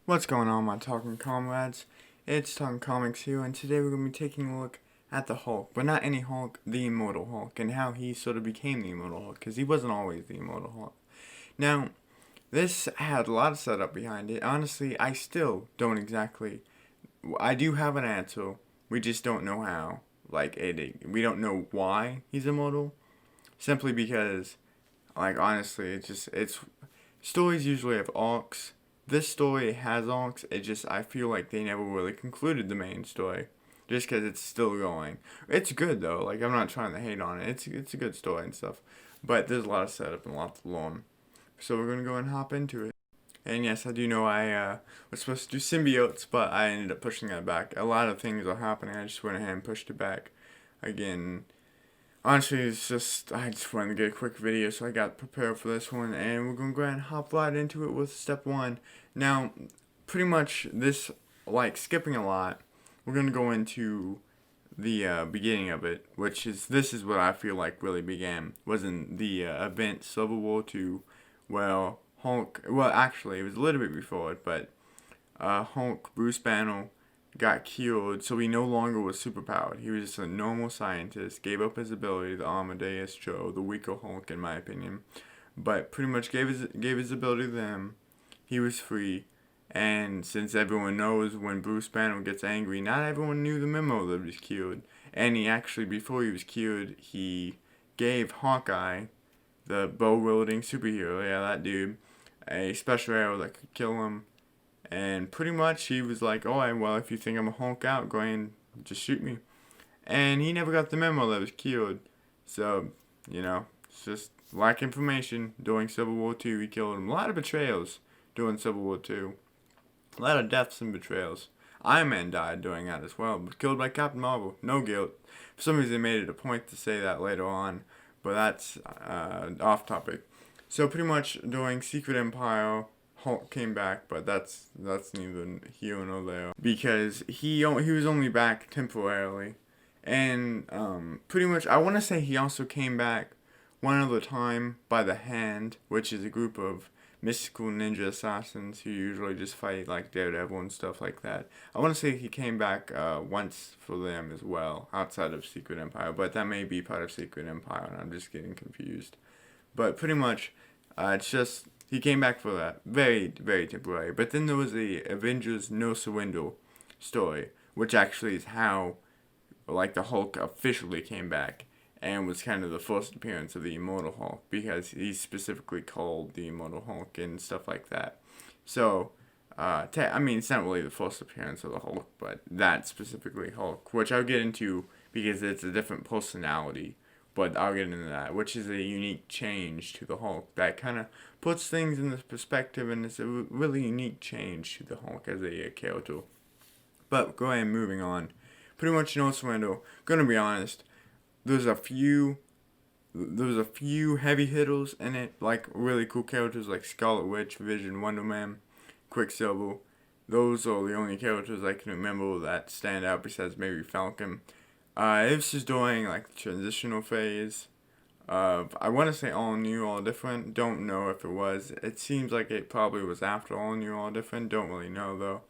What's going on, my talking comrades? It's Talking Comics here, and today we're going to be taking a look at the Hulk, but not any Hulk, the Immortal Hulk, and how he sort of became the Immortal Hulk, because he wasn't always the Immortal Hulk. Now, this had a lot of setup behind it. Honestly, I still don't exactly. I do have an answer. We just don't know how. We don't know why he's immortal. Simply because, honestly, it's stories usually have arcs. This story has arcs. I feel like they never really concluded the main story, just because it's still going. It's good though. Like, I'm not trying to hate on it. It's a good story and stuff, but there's a lot of setup and lots of lore. So we're gonna go and hop into it. And yes, I do know I was supposed to do symbiotes, but I ended up pushing that back. A lot of things are happening. I just went ahead and pushed it back. Again, honestly, I just wanted to get a quick video, so I got prepared for this one, and we're gonna go ahead and hop right into it with step one. Now, pretty much this, skipping a lot, we're gonna go into the beginning of it, this is what I feel like really began, was in the event Civil War II. Actually, it was a little bit before it, but Hulk, Bruce Banner, got killed, so he no longer was superpowered. He was just a normal scientist, gave up his ability to Amadeus Cho, the weaker Hulk in my opinion, but pretty much gave his ability to them. He was free, and since everyone knows when Bruce Banner gets angry, not everyone knew the memo that he was killed. And he actually, before he was killed, he gave Hawkeye, the bow wielding superhero, yeah, that dude, a special arrow that could kill him. And pretty much he was like, "Oh, well, if you think I'm a Hulk out, go ahead and just shoot me." And he never got the memo that was killed. So, it's just lack information. During Civil War II, he killed him. A lot of betrayals during Civil War II. A lot of deaths and betrayals. Iron Man died during that as well, but killed by Captain Marvel. No guilt. For some reason, they made it a point to say that later on, but that's off topic. So pretty much during Secret Empire, Hulk came back, but that's neither here nor there because he was only back temporarily, and pretty much I want to say he also came back one other time by the Hand, which is a group of mystical ninja assassins who usually just fight like Daredevil and stuff like that. I want to say he came back once for them as well outside of Secret Empire, but that may be part of Secret Empire, and I'm just getting confused. But pretty much, it's just he came back for that. Very, very temporary. But then there was the Avengers No Surrender story, which actually is how, the Hulk officially came back and was kind of the first appearance of the Immortal Hulk because he's specifically called the Immortal Hulk and stuff like that. So, it's not really the first appearance of the Hulk, but that specifically Hulk, which I'll get into because it's a different personality, but I'll get into that, which is a unique change to the Hulk that kind of puts things in this perspective, and it's a really unique change to the Hulk as a character. But go ahead, moving on. Pretty much no surrender. Gonna be honest, there's a few heavy hitters in it, like really cool characters like Scarlet Witch, Vision, Wonder Man, Quicksilver. Those are the only characters I can remember that stand out besides maybe Falcon. This is during like the transitional phase of, I want to say All New, All Different. Don't know if it was. It seems like it probably was after All New, All Different. Don't really know though.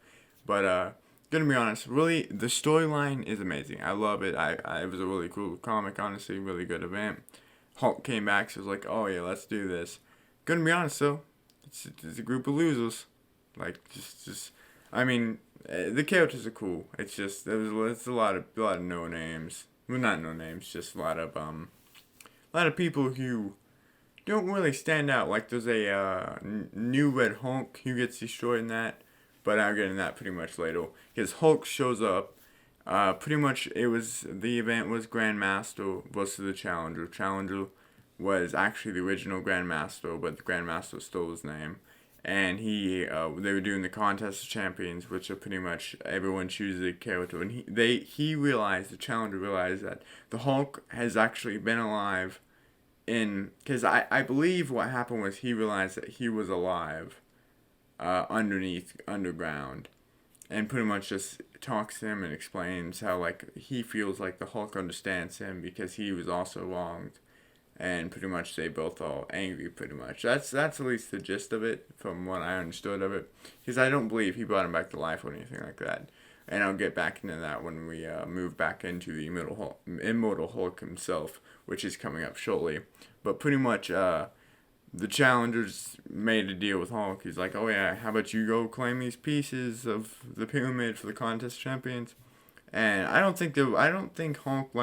But gonna be honest, really the storyline is amazing. I love it. It was a really cool comic, honestly, really good event. Hulk came back, so I was like, oh yeah, let's do this. Gonna be honest though, it's a group of losers. The characters are cool. It's a lot of no names. Well, not no names, just a lot of people who don't really stand out. Like there's a new Red Hulk who gets destroyed in that, but I'll get into that pretty much later. Because Hulk shows up. Pretty much the event was Grandmaster versus the Challenger. Challenger was actually the original Grandmaster, but the Grandmaster stole his name. And they were doing the contest of champions, which are pretty much everyone chooses a character. And the Challenger realized that the Hulk has actually been alive because I believe what happened was he realized that he was alive underground, and pretty much just talks to him and explains how like he feels like the Hulk understands him because he was also wronged and pretty much they both all angry. Pretty much that's at least the gist of it from what I understood of it, because I don't believe he brought him back to life or anything like that. And I'll get back into that when we move back into the Immortal Hulk himself, which is coming up shortly. But pretty much, the challengers made a deal with Hulk. He's like, "Oh yeah, how about you go claim these pieces of the pyramid for the contest champions?" And I don't think Hulk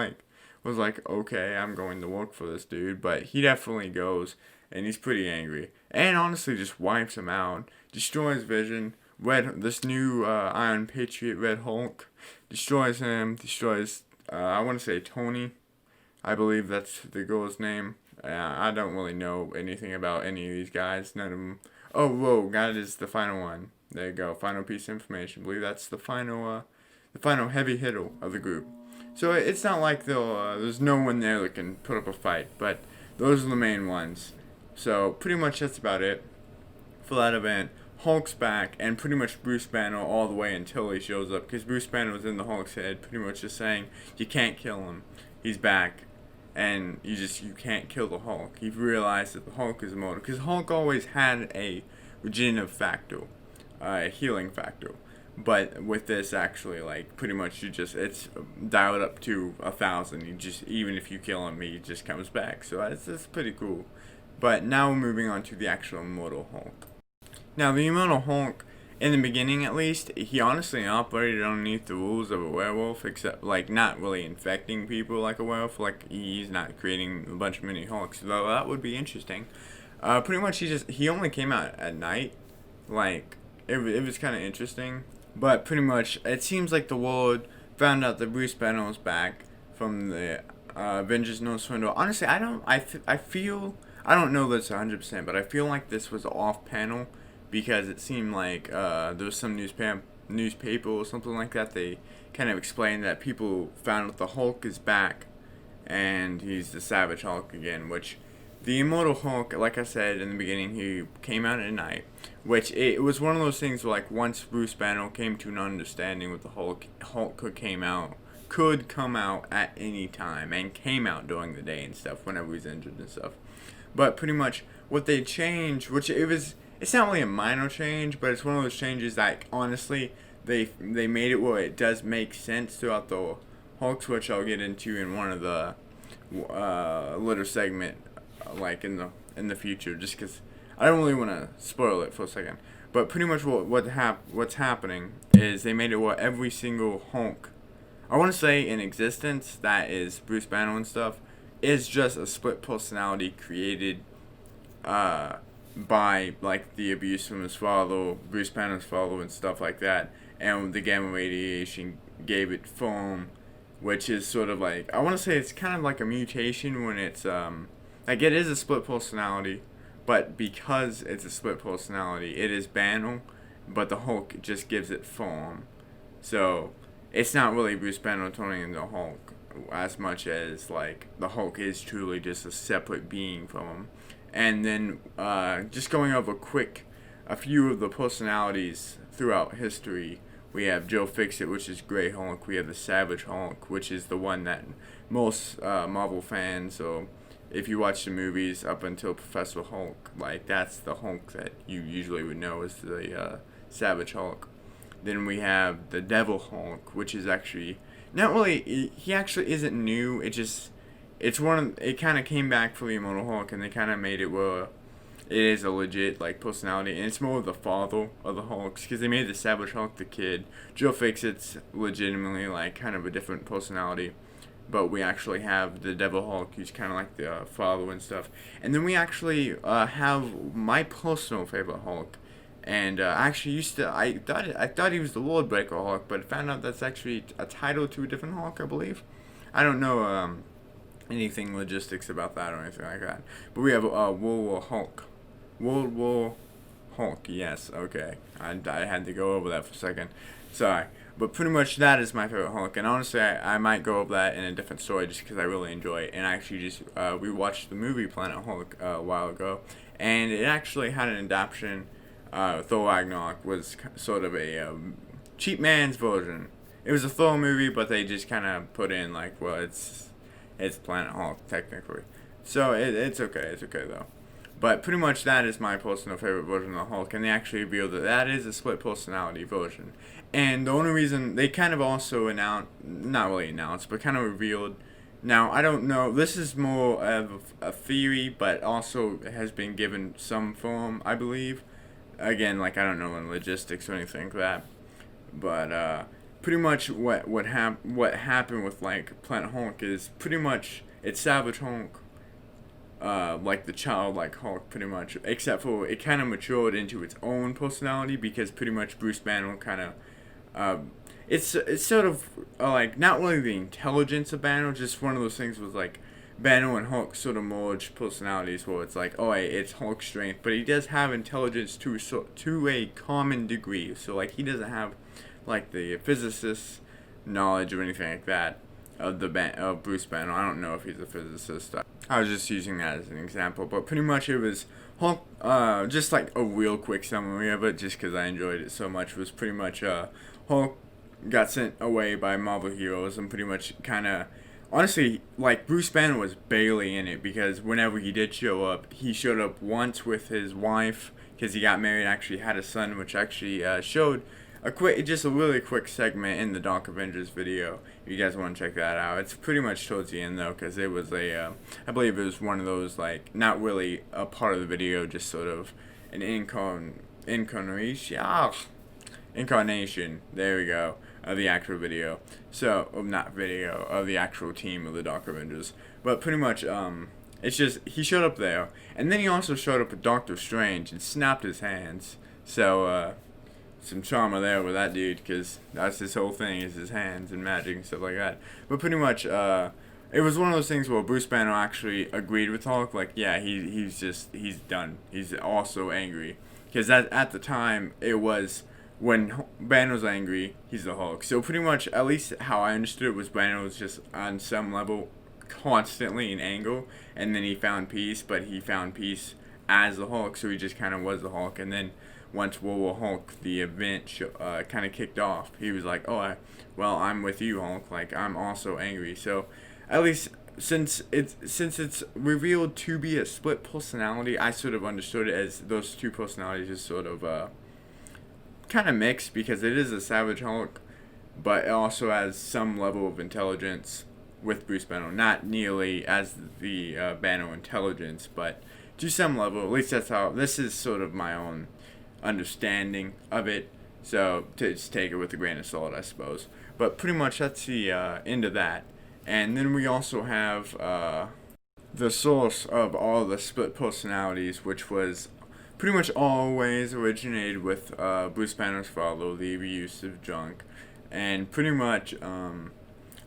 was like, "Okay, I'm going to work for this dude," but he definitely goes, and he's pretty angry, and honestly just wipes him out, destroys Vision. This new Iron Patriot Red Hulk destroys him. Destroys I want to say Tony. I believe that's the girl's name. I don't really know anything about any of these guys. None of them. Oh, whoa! That is the final one. There you go. Final piece of information. I believe that's the final heavy hitter of the group. So it's not like there's no one there that can put up a fight, but those are the main ones. So pretty much that's about it for that event. Hulk's back, and pretty much Bruce Banner all the way until he shows up, because Bruce Banner was in the Hulk's head, pretty much just saying, you can't kill him. He's back, and you can't kill the Hulk. You've realized that the Hulk is immortal, because Hulk always had a regenerative factor, a healing factor. But with this, actually, like, pretty much it's dialed up to 1,000. Even if you kill him, he just comes back. So that's pretty cool. But now we're moving on to the actual Immortal Hulk. Now, the Immortal Hulk, in the beginning at least, he honestly operated underneath the rules of a werewolf, except, like, not really infecting people like a werewolf. Like, he's not creating a bunch of mini Hulks, though that would be interesting. Pretty much he only came out at night. Like, it was kind of interesting. But pretty much, it seems like the world found out that Bruce Banner was back from the Avengers No Surrender. Honestly, I feel, I don't know this 100%, but I feel like this was off panel, because it seemed like there was some newspaper or something like that. They kind of explained that people found out the Hulk is back, and he's the Savage Hulk again, which the Immortal Hulk, like I said in the beginning, he came out at night, which it was one of those things where, like, once Bruce Banner came to an understanding with the Hulk could come out at any time, and came out during the day and stuff whenever he's injured and stuff. But pretty much what they changed, it's not really a minor change, but it's one of those changes that honestly they made it where it does make sense throughout the Hulks, which I'll get into in one of the later segment, like in the future, just because I don't really want to spoil it for a second. But pretty much what's happening is they made it where every single Hulk, I want to say in existence, that is Bruce Banner and stuff, is just a split personality created by, like, the abuse from his father, Bruce Banner's father, and stuff like that, and the gamma radiation gave it form, which is sort of like, I want to say it's kind of like a mutation when it's like, it is a split personality, but because it's a split personality, it is Banner, but the Hulk just gives it form. So it's not really Bruce Banner turning into Hulk as much as, like, the Hulk is truly just a separate being from him. And then just going over a few of the personalities throughout history. We have Joe Fixit, which is Grey Hulk. We have the Savage Hulk, which is the one that most Marvel fans, or if you watch the movies up until Professor Hulk, like, that's the Hulk that you usually would know as the Savage Hulk. Then we have the Devil Hulk, which is actually not really, he actually isn't new. It kind of came back for the Immortal Hulk, and they kind of made it where it is a legit, like, personality, and it's more of the father of the Hulks, because they made the Savage Hulk the kid. Joe Fixit's legitimately, like, kind of a different personality, but we actually have the Devil Hulk, who's kind of like the father and stuff. And then we actually have my personal favorite Hulk, and actually I thought he was the Lord Breaker Hulk, but found out that's actually a title to a different Hulk, I believe. I don't know anything logistics about that or anything like that. But we have World War Hulk. World War Hulk, yes, okay. I had to go over that for a second. Sorry. But pretty much that is my favorite Hulk. And honestly, I might go over that in a different story just because I really enjoy it. And I actually just, we watched the movie Planet Hulk a while ago. And it actually had an adaptation. Thor Ragnarok was sort of a cheap man's version. It was a Thor movie, but they just kind of put in, like, well, it's Planet Hulk, technically. So it's okay. It's okay though. But pretty much that is my personal favorite version of the Hulk, and they actually revealed that that is a split personality version. And the only reason they kind of also announced, not really announced, but kind of revealed. Now I don't know. This is more of a theory, but also has been given some form, I believe. Again, like I don't know in logistics or anything like that. But pretty much what happened with like Planet Hulk is pretty much it's Savage Hulk, like the childlike Hulk, pretty much. Except for it kind of matured into its own personality because pretty much Bruce Banner kind of, it's sort of like not really the intelligence of Banner, just one of those things with like Banner and Hulk sort of merge personalities where it's like, oh, it's Hulk strength, but he does have intelligence to a common degree. So like he doesn't have like the physicist knowledge or anything like that of Bruce Banner. I don't know if he's a physicist. I was just using that as an example, but pretty much it was Hulk. Just like a real quick summary of it, just because I enjoyed it so much, was pretty much Hulk got sent away by Marvel heroes and pretty much kind of. Honestly, like Bruce Banner was barely in it because whenever he did show up, he showed up once with his wife because he got married and actually had a son, which actually showed just a really quick segment in the Dark Avengers video. If you guys want to check that out, it's pretty much towards the end though, because it was I believe it was one of those like not really a part of the video, just sort of an incarnation. There we go. Of the actual video. So, not video, of the actual team of the Dark Avengers. But pretty much, it's just, he showed up there. And then he also showed up with Doctor Strange and snapped his hands. So, some trauma there with that dude, because that's his whole thing, is his hands and magic and stuff like that. But pretty much, it was one of those things where Bruce Banner actually agreed with Hulk. Like, yeah, he's done. He's also angry. Because at the time, it was when Banner's angry, he's the Hulk. So pretty much, at least how I understood it, was Banner was just on some level constantly in anger, and then he found peace, but he found peace as the Hulk, so he just kind of was the Hulk. And then once World War Hulk, the event kind of kicked off, he was like, oh, I'm with you, Hulk. Like, I'm also angry. So at least since it's revealed to be a split personality, I sort of understood it as those two personalities just sort of kind of mixed, because it is a Savage Hulk, but it also has some level of intelligence with Bruce Banner. Not nearly as the Banner intelligence, but to some level. At least that's how, this is sort of my own understanding of it. So to just take it with a grain of salt, I suppose. But pretty much that's the end of that. And then we also have the source of all the split personalities, which was pretty much always originated with Bruce Banner's father, the abusive junk. And pretty much,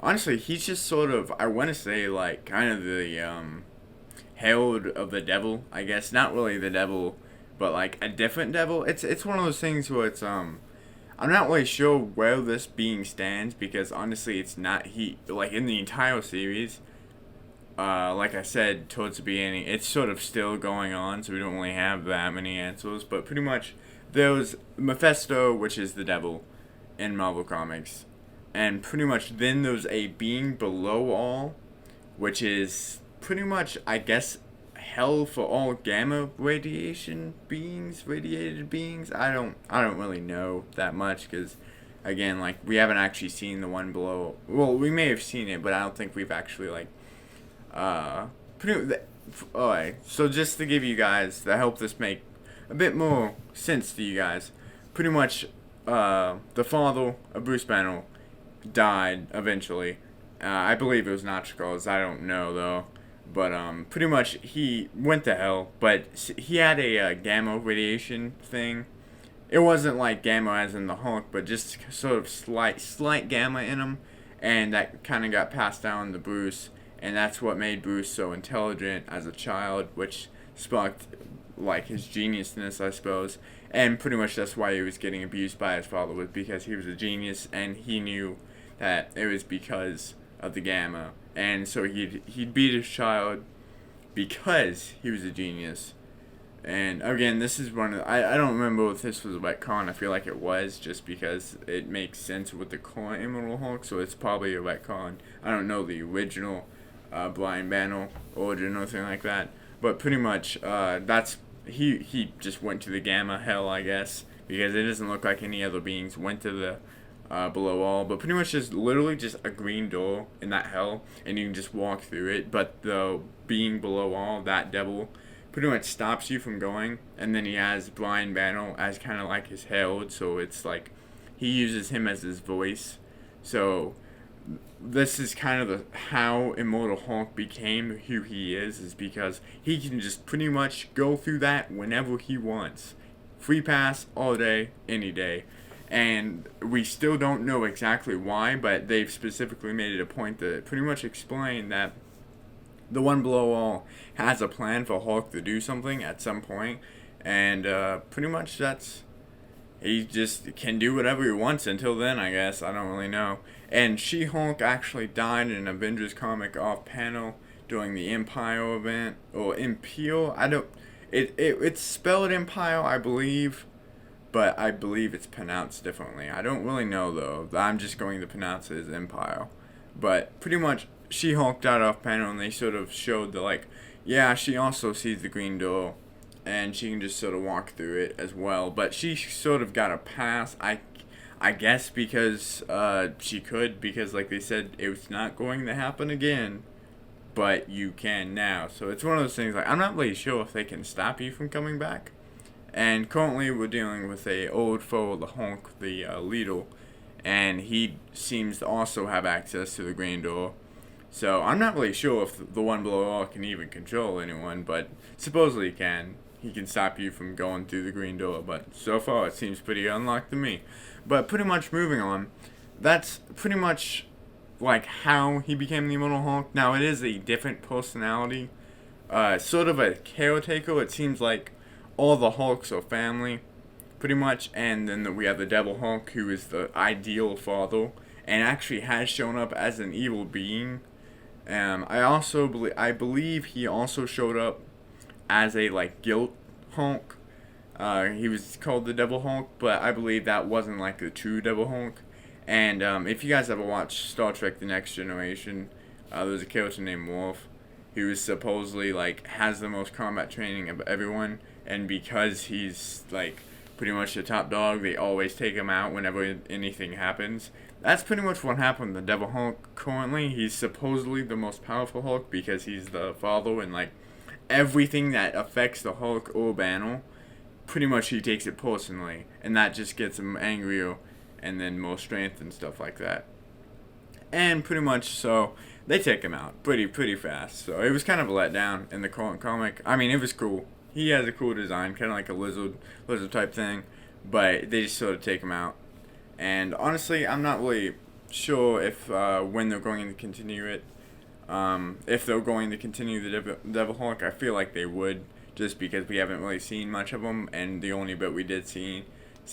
honestly, he's just sort of, I want to say, like, kind of the herald of the devil, I guess. Not really the devil, but, like, a different devil. It's one of those things where it's, I'm not really sure where this being stands, because, honestly, it's not, like, in the entire series, like I said towards the beginning, it's sort of still going on, so we don't really have that many answers. But pretty much, there's Mephisto, which is the devil in Marvel Comics, and pretty much then there's a being below all, which is pretty much, I guess, hell for all gamma radiated beings. I don't really know that much, because again, like, we haven't actually seen the one below. Well, we may have seen it, but I don't think we've actually like. Alright, so just to give you guys, to help this make a bit more sense to you guys, pretty much, the father of Bruce Banner died eventually. I believe it was natural cause, I don't know though. But, pretty much he went to hell, but he had a gamma radiation thing. It wasn't like gamma as in the Hulk, but just sort of slight gamma in him, and that kind of got passed down to Bruce. And that's what made Bruce so intelligent as a child, which sparked, like, his geniusness, I suppose. And pretty much that's why he was getting abused by his father, was because he was a genius, and he knew that it was because of the gamma. And so he'd beat his child because he was a genius. And again, this is one of I don't remember if this was a retcon. I feel like it was, just because it makes sense with the current Immortal Hulk, so it's probably a retcon. I don't know the original Blind Banner origin or anything like that. But pretty much, that's he just went to the Gamma Hell, I guess, because it doesn't look like any other beings went to the below all. But pretty much just literally just a green door in that hell, and you can just walk through it. But the being below all, that devil, pretty much stops you from going. And then he has Blind Banner as kind of like his herald, so it's like he uses him as his voice. So this is kind of how Immortal Hulk became who he is because he can just pretty much go through that whenever he wants. Free pass all day, any day. And we still don't know exactly why, but they've specifically made it a point to pretty much explain that the One Below All has a plan for Hulk to do something at some point, and pretty much he just can do whatever he wants until then, I guess. I don't really know. And She-Hulk actually died in an Avengers comic off panel during the Empire event, or Imperial. It's spelled Empire, I believe, but I believe it's pronounced differently. I don't really know though. I'm just going to pronounce it as Empire. But pretty much She-Hulk died off panel, and they sort of showed that, like, yeah, she also sees the green door, and she can just sort of walk through it as well. But she sort of got a pass, I guess, because she could, because like they said, it was not going to happen again, but you can now. So it's one of those things, like, I'm not really sure if they can stop you from coming back. And currently we're dealing with a old foe of the Hulk, the Lidl, and he seems to also have access to the green door. So I'm not really sure if the One Below All can even control anyone, but supposedly he can. He can stop you from going through the green door, but so far it seems pretty unlocked to me. But pretty much moving on, that's pretty much like how he became the Immortal Hulk. Now it is a different personality, sort of a caretaker. It seems like all the Hulks are family, pretty much, and then we have the Devil Hulk, who is the ideal father, and actually has shown up as an evil being. I believe he also showed up as a like guilt Hulk. He was called the Devil Hulk, but I believe that wasn't like the true Devil Hulk. And if you guys ever watched Star Trek: The Next Generation, there's a character named Worf, who is supposedly like has the most combat training of everyone, and because he's like pretty much the top dog, they always take him out whenever anything happens. That's pretty much what happened to the Devil Hulk currently. He's supposedly the most powerful Hulk because he's the father, and like everything that affects the Hulk or Banner, pretty much he takes it personally, and that just gets him angrier and then more strength and stuff like that. And pretty much so they take him out pretty fast. So it was kind of a letdown in the current comic. I mean, it was cool. He has a cool design, kind of like a lizard type thing, but they just sort of take him out. And honestly, I'm not really sure if when they're going to continue it. If they're going to continue the Devil Hulk, I feel like they would, just because we haven't really seen much of them, and the only bit we did see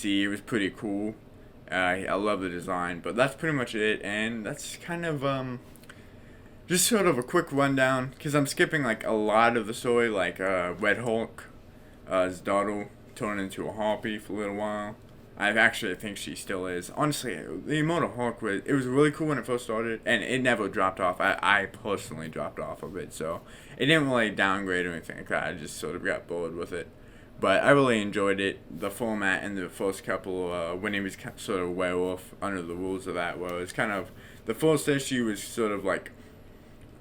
it was pretty cool. I love the design, but that's pretty much it, and that's kind of just sort of a quick rundown, because I'm skipping like a lot of the story, like Red Hulk, his daughter turned into a harpy for a little while. I think she still is. Honestly, the Immortal Hulk it was really cool when it first started, and it never dropped off. I personally dropped off of it, so it didn't really downgrade or anything like that. I just sort of got bored with it. But I really enjoyed it. The format in the first couple, when he was sort of werewolf under the rules of that, where it was kind of, the first issue was sort of like,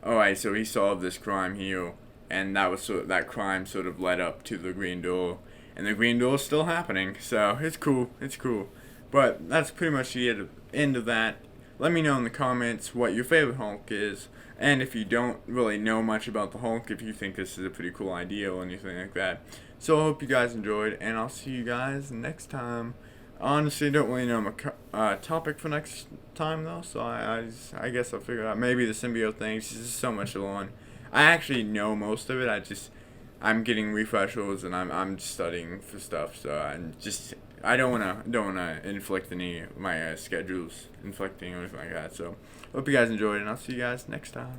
alright, so he solved this crime here, and that crime sort of led up to the Green Door. And the Green Door is still happening, so it's cool. But that's pretty much the end of that. Let me know in the comments what your favorite Hulk is, and if you don't really know much about the Hulk, if you think this is a pretty cool idea or anything like that. So I hope you guys enjoyed, and I'll see you guys next time. Honestly, don't really know my topic for next time though, so I guess I'll figure out maybe the symbiote thing. It's just so much to learn. I actually know most of it. I'm getting refreshers, and I'm just studying for stuff. So I don't wanna inflict any of my schedules inflicting or anything like that. So hope you guys enjoyed, and I'll see you guys next time.